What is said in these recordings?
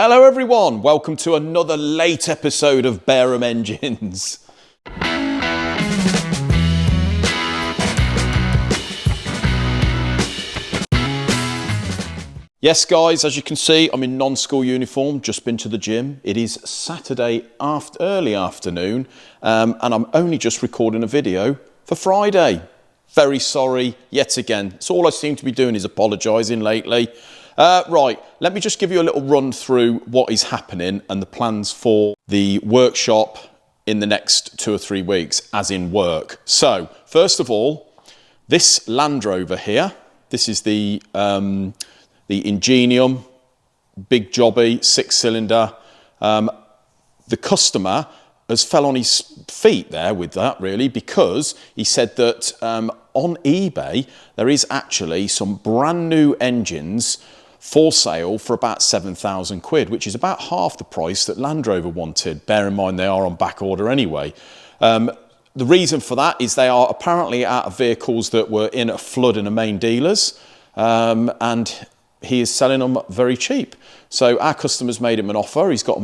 Hello everyone, welcome to another late episode of Bareham Engines. Yes guys, as you can see, I'm in non-school uniform, just been to the gym. It is Saturday early afternoon, and I'm only just recording a video for Friday. Very sorry, yet again. So all I seem to be doing is apologising lately. Right, let me just give you a little run through what is happening and the plans for the workshop in the next 2 or 3 weeks, as in work. So, first of all, this Land Rover here, this is the Ingenium, big jobby, 6-cylinder. The customer has fell on his feet there with that, really, because he said that on eBay, there is actually some brand new engines for sale for about 7,000 quid, which is about half the price that Land Rover wanted. Bear in mind, they are on back order anyway. The reason for that is they are apparently out of vehicles that were in a flood in the main dealers, and he is selling them very cheap. So our customer's made him an offer. He's got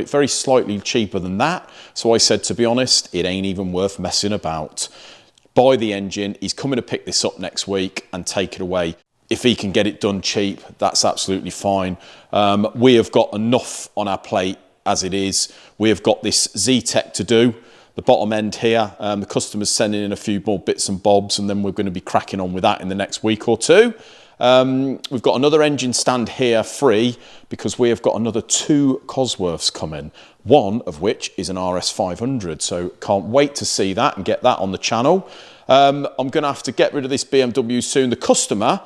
it very slightly cheaper than that. So I said, to be honest, it ain't even worth messing about. Buy the engine. He's coming to pick this up next week and take it away. If he can get it done cheap, that's absolutely fine. We have got enough on our plate as it is. We have got this Z-Tech to do. The bottom end here, the customer's sending in a few more bits and bobs, and then we're going to be cracking on with that in the next week or two. We've got another engine stand here free because we have got another 2 Cosworths coming, one of which is an RS 500. So can't wait to see that and get that on the channel. I'm going to have to get rid of this BMW soon. The customer,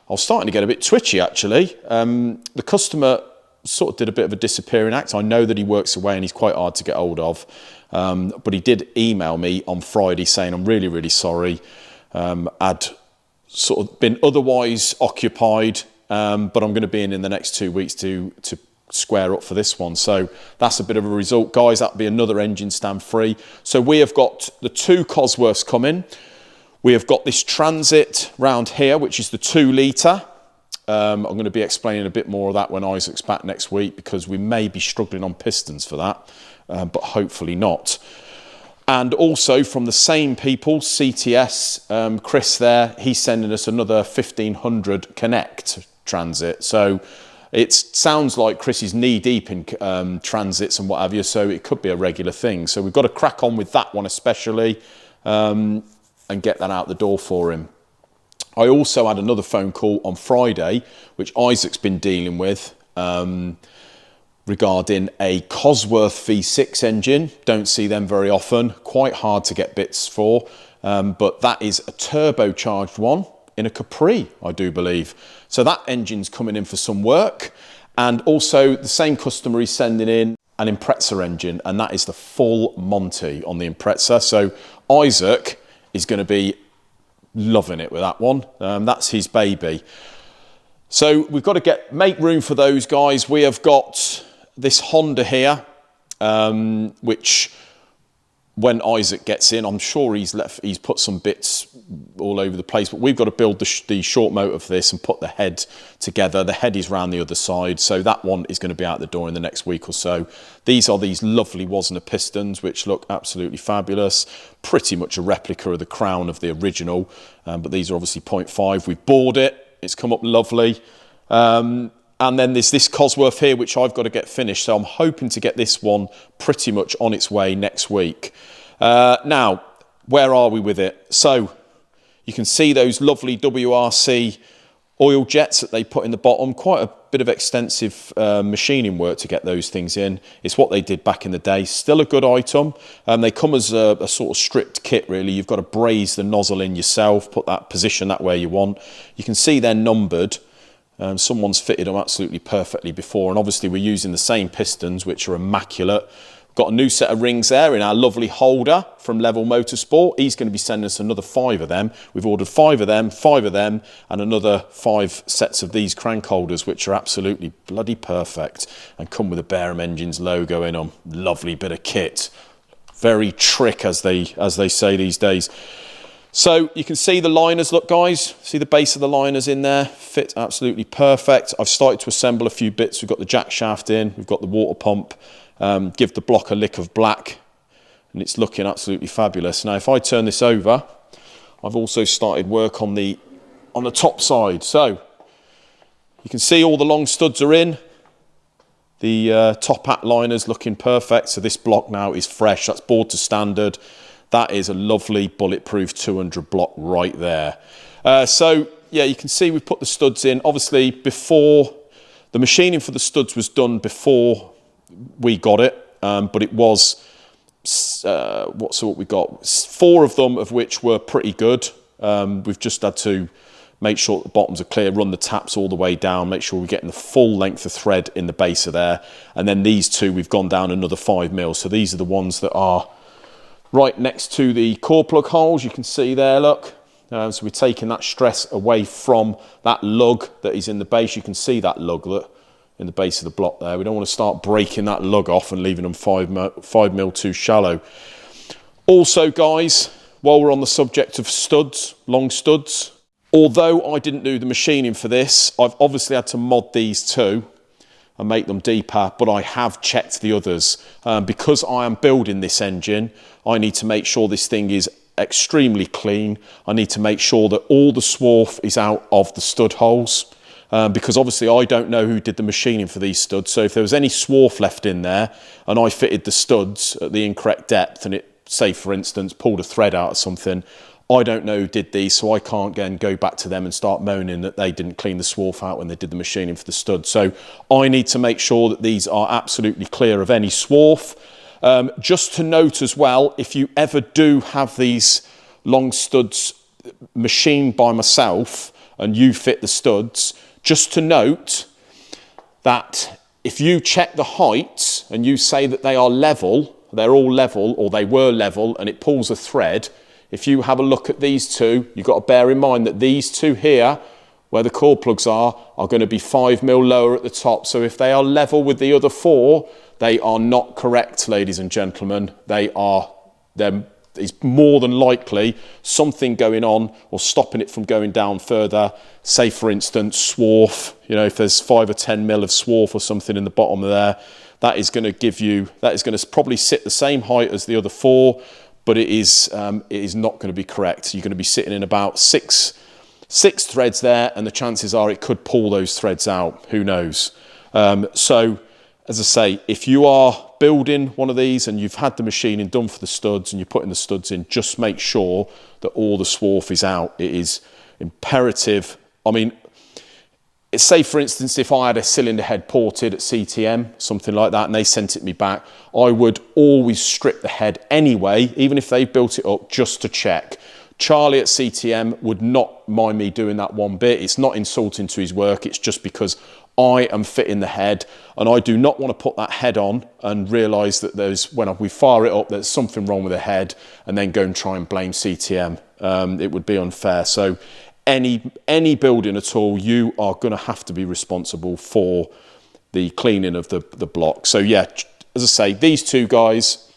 I was starting to get a bit twitchy actually. The customer sort of did a bit of a disappearing act. I know that he works away and he's quite hard to get hold of. But he did email me on Friday saying, I'm really, really sorry. I'd sort of been otherwise occupied, but I'm going to be in the next 2 weeks to square up for this one. So that's a bit of a result. Guys, that'll be another engine stand free. So we have got the 2 Cosworths coming. We have got this Transit round here, which is the 2 litre. I'm going to be explaining a bit more of that when Isaac's back next week, because we may be struggling on pistons for that, but hopefully not. And also from the same people, CTS, Chris there, he's sending us another 1500 Connect Transit. So it sounds like Chris is knee deep in transits and what have you, so it could be a regular thing. So we've got to crack on with that one especially, and get that out the door for him. I also had another phone call on Friday, which Isaac's been dealing with, regarding a Cosworth V6 engine. Don't see them very often, quite hard to get bits for, but that is a turbocharged one in a Capri, I do believe. So that engine's coming in for some work. And also the same customer is sending in an Impreza engine, and that is the full Monty on the Impreza. So Isaac is going to be loving it with that one. That's his baby. So we've got to make room for those guys. We have got this Honda here, which when Isaac gets in, I'm sure he's put some bits all over the place, but we've got to build the short motor for this and put the head together. The head is round the other side, so that one is going to be out the door in the next week or so. These are these lovely Wasner pistons, which look absolutely fabulous. Pretty much a replica of the crown of the original, but these are obviously 0.5. We've bored it. It's come up lovely. And then there's this Cosworth here, which I've got to get finished. So I'm hoping to get this one pretty much on its way next week. Now, where are we with it? So you can see those lovely WRC oil jets that they put in the bottom. Quite a bit of extensive machining work to get those things in. It's what they did back in the day. Still a good item. They come as a sort of stripped kit, really. You've got to braze the nozzle in yourself, put that position that way you want. You can see they're numbered. Someone's fitted them absolutely perfectly before, and obviously we're using the same pistons, which are immaculate. Got a new set of rings there in our lovely holder from Level Motorsport. He's going to be sending us another 5 of them. We've ordered 5 of them, and another 5 sets of these crank holders, which are absolutely bloody perfect and come with a Bareham Engines logo in them. Lovely bit of kit. Very trick, as they say these days. So you can see the liners, look guys, see the base of the liners in there, fit absolutely perfect. I've started to assemble a few bits. We've got the jack shaft in, we've got the water pump, give the block a lick of black, and it's looking absolutely fabulous. Now if I turn this over, I've also started work on the top side. So you can see all the long studs are in. The top hat liner's looking perfect. So this block now is fresh, that's bored to standard. That is a lovely bulletproof 200 block right there. So yeah, you can see we've put the studs in. Obviously before, the machining for the studs was done before we got it, but it was, what we got? 4 of them of which were pretty good. We've just had to make sure the bottoms are clear, run the taps all the way down, make sure we're getting the full length of thread in the base of there. And then these 2, we've gone down another 5 mil. So these are the ones that are right next to the core plug holes. You can see there, look. So we're taking that stress away from that lug that is in the base. You can see that lug, look, in the base of the block there. We don't want to start breaking that lug off and leaving them 5 mil too shallow. Also, guys, while we're on the subject of studs, long studs, although I didn't do the machining for this, I've obviously had to mod these 2 and make them deeper, but I have checked the others. Because I am building this engine, I need to make sure this thing is extremely clean. I need to make sure that all the swarf is out of the stud holes, because obviously I don't know who did the machining for these studs. So if there was any swarf left in there and I fitted the studs at the incorrect depth and it, say for instance, pulled a thread out or something, I don't know who did these, so I can't again go back to them and start moaning that they didn't clean the swarf out when they did the machining for the stud. So I need to make sure that these are absolutely clear of any swarf. Just to note as well, if you ever do have these long studs machined by myself and you fit the studs, just to note that if you check the heights and you say that they are level, they're all level, or they were level, and it pulls a thread, if you have a look at these 2, you've got to bear in mind that these 2 here, where the core plugs are going to be 5 mil lower at the top. So if they are level with the other 4, they are not correct, ladies and gentlemen. There's more than likely something going on or stopping it from going down further. Say for instance, swarf, you know, if there's 5 or 10 mil of swarf or something in the bottom of there, that is going to probably sit the same height as the other 4, but it is not going to be correct. You're going to be sitting in about six threads there, and the chances are it could pull those threads out. Who knows? So, as I say, if you are building one of these and you've had the machining done for the studs and you're putting the studs in, just make sure that all the swarf is out. It is imperative. I mean, say for instance, if I had a cylinder head ported at CTM, something like that, and they sent it me back, I would always strip the head anyway, even if they built it up, just to check. Charlie at CTM would not mind me doing that one bit. It's not insulting to his work. It's just because I am fitting the head, and I do not want to put that head on and realise that when we fire it up, there's something wrong with the head, and then go and try and blame CTM. It would be unfair. So any building at all, you are going to have to be responsible for the cleaning of the block. So yeah, as I say, these 2 guys,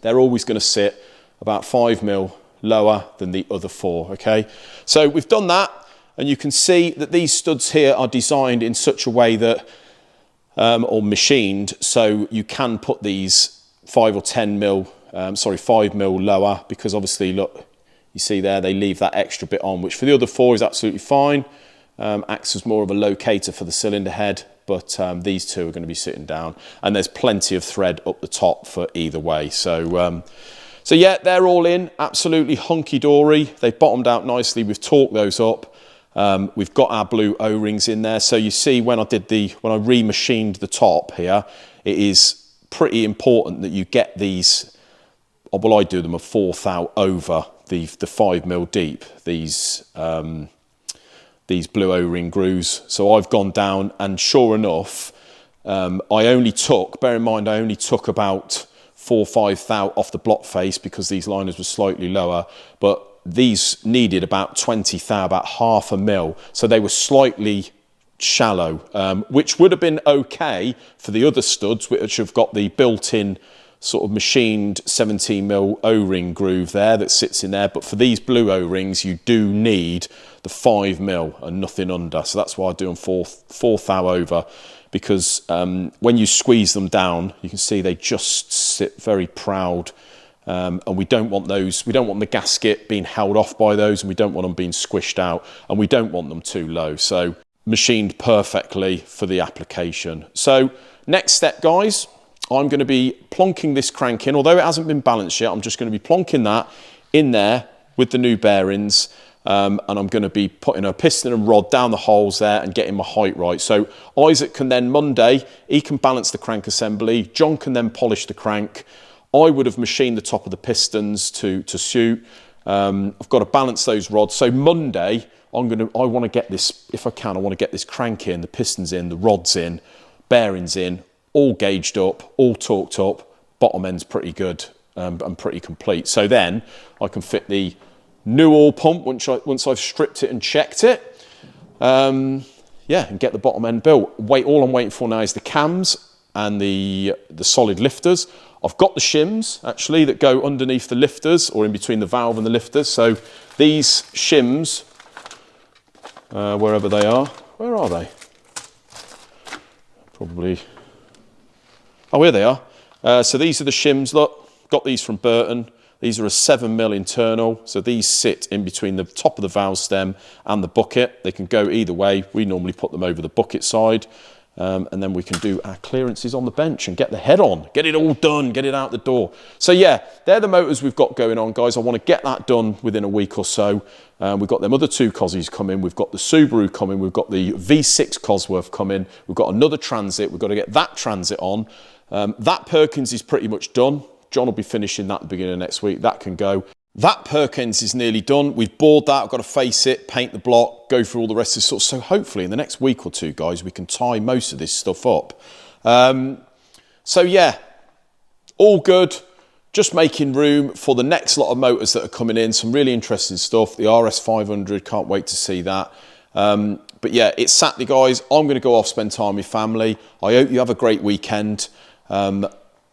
they're always going to sit about 5 mil lower than the other 4, okay? So we've done that, and you can see that these studs here are designed in such a way that, or machined, so you can put these 5 or 10 mil, 5 mil lower, because obviously, look, you see there, they leave that extra bit on, which for the other 4 is absolutely fine. Acts as more of a locator for the cylinder head, but these 2 are going to be sitting down, and there's plenty of thread up the top for either way. So yeah, they're all in, absolutely hunky-dory. They've bottomed out nicely. We've torqued those up. We've got our blue O-rings in there. So you see when I remachined the top here, it is pretty important that you get these, well, I do them a 4th out over the 5 mil deep, these blue O-ring grooves. So I've gone down, and sure enough, bear in mind, I only took about 4 or 5 thou off the block face because these liners were slightly lower, but these needed about 20 thou, about half a mil. So they were slightly shallow, which would have been okay for the other studs, which have got the built-in sort of machined 17mm O-ring groove there that sits in there, but for these blue O-rings you do need the 5mm and nothing under, so that's why I do them 4 thou over, because when you squeeze them down you can see they just sit very proud, and we don't want those, we don't want the gasket being held off by those, and we don't want them being squished out, and we don't want them too low, so machined perfectly for the application. So next step, guys, I'm going to be plonking this crank in. Although it hasn't been balanced yet, I'm just going to be plonking that in there with the new bearings, and I'm going to be putting a piston and rod down the holes there and getting my height right. So Isaac can then, Monday, he can balance the crank assembly, John can then polish the crank. I would have machined the top of the pistons to suit. I've got to balance those rods. So Monday, I want to get this, if I can, I want to get this crank in, the pistons in, the rods in, bearings in, all gauged up, all torqued up, bottom end's pretty good and pretty complete. So then I can fit the new oil pump once I've stripped it and checked it. Yeah, and get the bottom end built. All I'm waiting for now is the cams and the solid lifters. I've got the shims actually that go underneath the lifters or in between the valve and the lifters. So these shims, wherever they are, where are they? Probably. Oh, here they are. So these are the shims, look, got these from Burton. These are a 7mm internal, so these sit in between the top of the valve stem and the bucket. They can go either way. We normally put them over the bucket side, and then we can do our clearances on the bench and get the head on, get it all done, get it out the door. So yeah, they're the motors we've got going on, guys. I want to get that done within a week or so. We've got them other 2 Cosies coming. We've got the Subaru coming. We've got the V6 Cosworth coming. We've got another Transit. We've got to get that Transit on. That Perkins is pretty much done. John will be finishing that at the beginning of next week. That can go. That Perkins is nearly done. We've bored that. I've got to face it, paint the block, go through all the rest of the stuff. So hopefully in the next week or 2, guys, we can tie most of this stuff up. So yeah, all good. Just making room for the next lot of motors that are coming in. Some really interesting stuff. The RS500, can't wait to see that. But yeah, it's Saturday, guys. I'm going to go off, spend time with family. I hope you have a great weekend.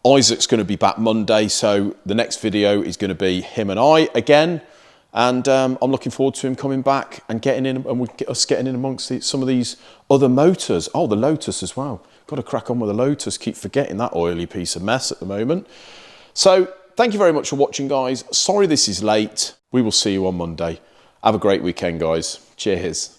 Isaac's going to be back Monday, so the next video is going to be him and I again. And I'm looking forward to him coming back and getting in, and us getting in amongst some of these other motors. Oh, the Lotus as well. Got to crack on with the Lotus. Keep forgetting that oily piece of mess at the moment. So thank you very much for watching, guys. Sorry this is late. We will see you on Monday. Have a great weekend, guys. Cheers.